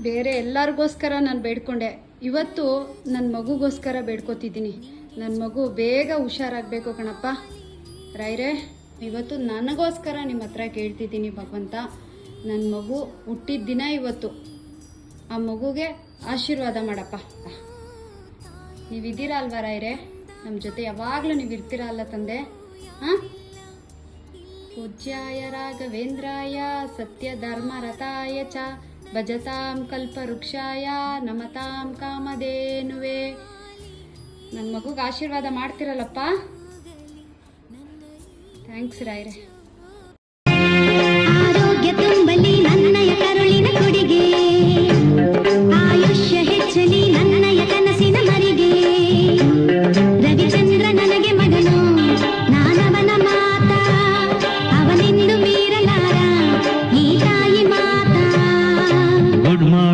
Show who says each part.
Speaker 1: ಬೇರೆ ಎಲ್ಲರಿಗೋಸ್ಕರ ನಾನು ಬೇಡ್ಕೊಂಡೆ. ಇವತ್ತು ನನ್ನ ಮಗುಗೋಸ್ಕರ ಬೇಡ್ಕೋತಿದ್ದೀನಿ. ನನ್ನ ಮಗು ಬೇಗ ಹುಷಾರಾಗಬೇಕು ಕಣಪ್ಪ. ರಾಯ್ರೆ, ಇವತ್ತು ನನಗೋಸ್ಕರ ನಿಮ್ಮ ಹತ್ರ ಕೇಳ್ತಿದ್ದೀನಿ ಭಗವಂತ. ನನ್ನ ಮಗು ಹುಟ್ಟಿದ ದಿನ ಇವತ್ತು. ಆ ಮಗುಗೆ ಆಶೀರ್ವಾದ ಮಾಡಪ್ಪ. ನೀವಿದ್ದೀರಾ ಅಲ್ವಾ ರಾಯ್ರೆ? ನಮ್ಮ ಜೊತೆ ಯಾವಾಗಲೂ ನೀವು ಇರ್ತೀರಾ ಅಲ್ಲ ತಂದೆ? ಹಾಂ. ಪೂಜ್ಯಾಯ ರಾಘವೇಂದ್ರಾಯ ಸತ್ಯಧರ್ಮರತಾಯ ಚ ಭಜತಾಂ ಕಲ್ಪವೃಕ್ಷಾಯ ನಮತಾಂ ಕಾಮಧೇನುವೆ. ನನ್ನ ಮಗುಗೆ ಆಶೀರ್ವಾದ ಮಾಡ್ತಿರಲ್ಲಪ್ಪ. ಥ್ಯಾಂಕ್ಸ್ ರಾಯ್ರೆ.
Speaker 2: ಆರೋಗ್ಯ ತುಂಬ